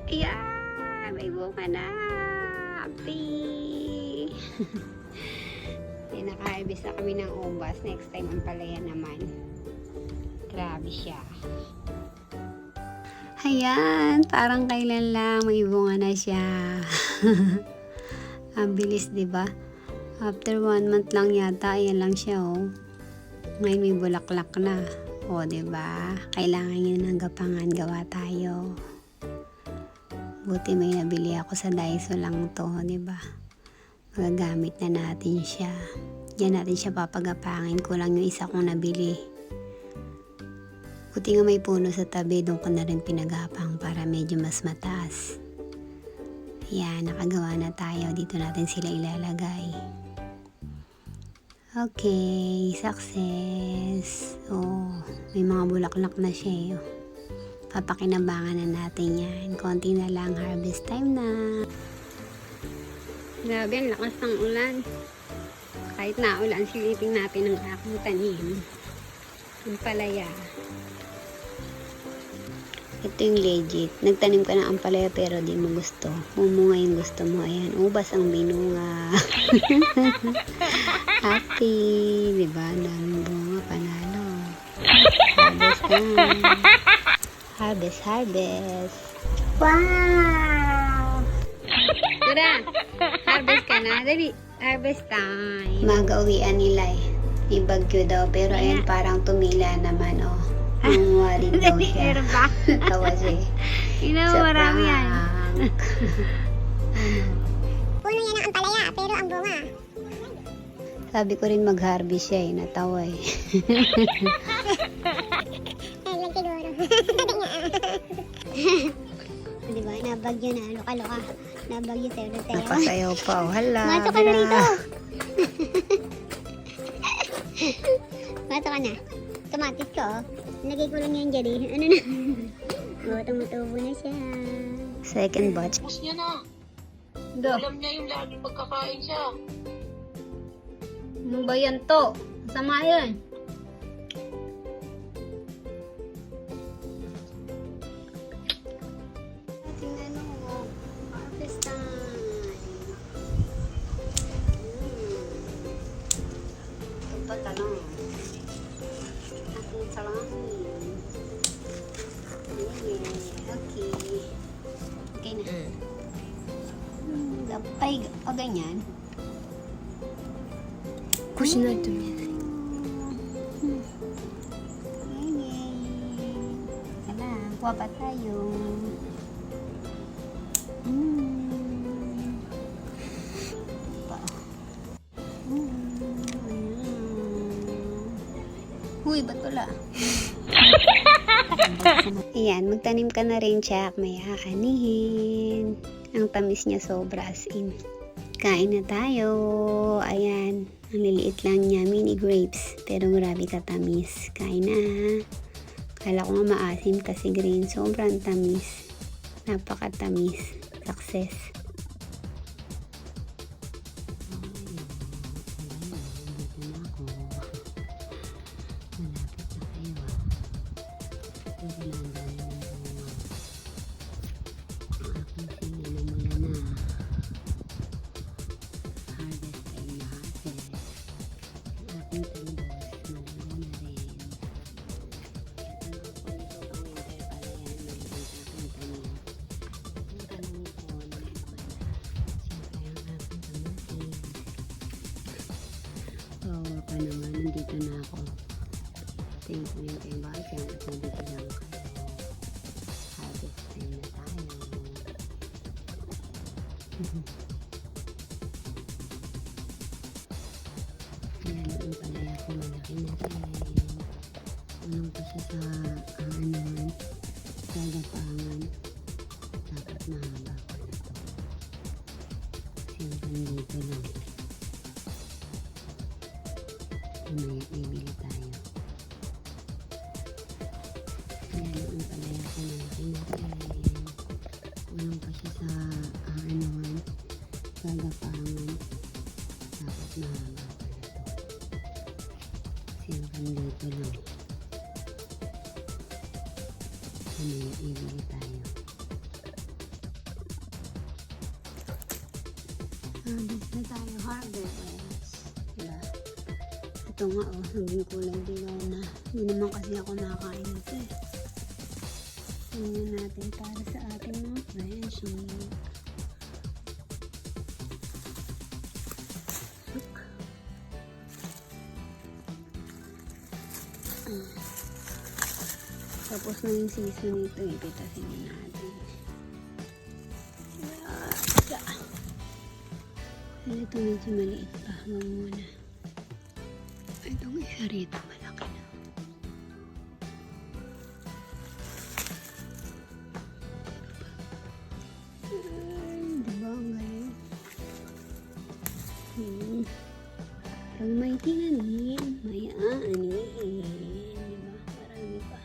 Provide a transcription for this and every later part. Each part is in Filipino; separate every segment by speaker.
Speaker 1: Ayan! May bunga na! Happy! Naka-harvest na kami ng ubas. Next time ang palaya naman. Grabe siya. Ayan! Parang kailan lang may bunga na siya. Ang bilis, diba? After 1 month lang yata, ayan lang siya, oh. Ngayon may bulaklak na. O, diba? Kailangan yun ng gapangan. Gawa tayo. Buti may nabili ako sa Daiso lang to, diba? Magagamit na natin siya. Diyan natin siya papagapangin. Kulang yung isa kong nabili. Buti nga may puno sa tabi. Doon ko na rin pinagapang para medyo mas mataas. Ayan, nakagawa na tayo. Dito natin sila ilalagay. Okay, success. Oh, may mga bulaklak na siya. Oh. Papakinabangan na natin yan. Konti na lang, harvest time na. Grabe, ang lakas ng ulan. Kahit na ulan, silipin natin ang aking tanim. Ang palaya. Ito yung legit. Nagtanim ka ng ampalaya pero di mo gusto. Umunga yung gusto mo. Ayan, ubas ang binunga. Happy. Diba? Daming bunga. Panalo. Harvest time. Harvest, harvest. Wow! Tara! Harvest ka na. Dali. Harvest time. Mag-uwian nila eh. May bagyo daw. Pero ayan, parang tumila naman, oh. Nungwarin daw siya. Tawa siya.
Speaker 2: Marami yan.
Speaker 3: Puno yan ang ampalaya, pero ang bunga.
Speaker 1: Sabi ko rin mag-harvest siya eh. Natawa eh.
Speaker 3: Lang siguro. Diba? Nabagyo na. Luka-luka. Nabagyo sa'yo na tayo.
Speaker 1: Napasayaw pa. Oh. Hala.
Speaker 3: Mato ka na rito. Mato ka na. Tomatis ko. Nagay ko lang yan dyan eh. Ano na? O, tumutubo na siya.
Speaker 1: Second batch.
Speaker 2: Tapos niya na.
Speaker 1: Do.
Speaker 2: Alam niya yung lagi pagkakain siya.
Speaker 1: Ano ba yan to? Masama yan. Ating ano, harvest time. Ito pa talong. Ating salangin. Okay. Okay na. Gapay, o ganyan.
Speaker 2: Push na ito.
Speaker 1: Hala, kuha pa tayo. Uy, ba't wala? Ayan, magtanim ka na rin, Chak. May aanihin. Ang tamis niya sobra as in. Kain na tayo. Ayan. Ang liliit lang niya. Mini grapes. Pero grabe katamis. Kain na. Kala ko nga maasim kasi green. Sobrang tamis. Napakatamis. Success. Pa naman, nandito na ako. Tingin ko yung kay Basyang at nandito lang kayo. Harvest time na tayo. Ayan, yung palaya ko malaki na rin. Unang pa siya sa anuhan, sa gapangan. Dapat mahaba pa na to. Kasi hanggang dito lang. Mamaya bibili tayo. Ayan, yung palaya ko malaki na rin. Unang pa siya sa anuhan, sa gapangan. Dapat mahaba pa na to. Kasi hanggang dito lang. Mamaya bibili tayo. Ito nga oh, naging kulay dilaw na. Hindi naman kasi ako nakakain nito eh. Tingnan natin para sa ating mga friendship. Tapos na yung season nito, ipitasin na natin. Ito medyo maliit pa. Huwag muna. Itong isa rito malaki na. Diba ang galing? Pag may tinanim, may aanihin. Diba? Marami pa.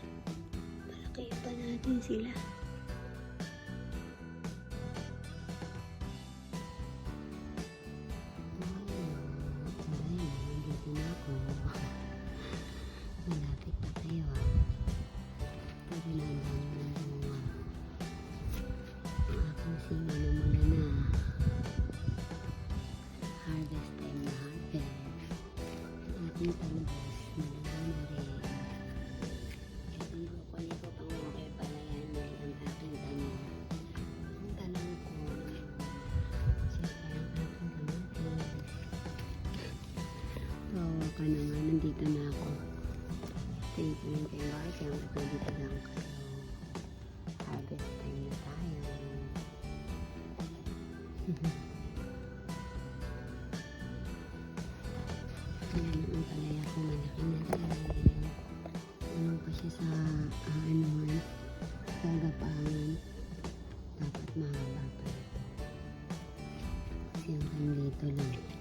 Speaker 1: Malaki pa natin sila. Malapit na kayo ah. Pero nandang na yung aking sila na mula na. Harvest time na harvest. Ang ating talbos malaga na rin. Itong broccoli ko pang okay pala yan dahil ang aking tanim. Ang tanim ko siyempre ang aking kamatis. Tawa ka na nga, nandito na ako. Thank you kayo guys. Siyempre dito lang kayo. Harvest time na tayo. Ayan ang palaya ko. Malaki na rin. Ano pa siya sa anuhan. Sa gapangan. Dapat mahaba pa ito. Kasi hanggang dito lang.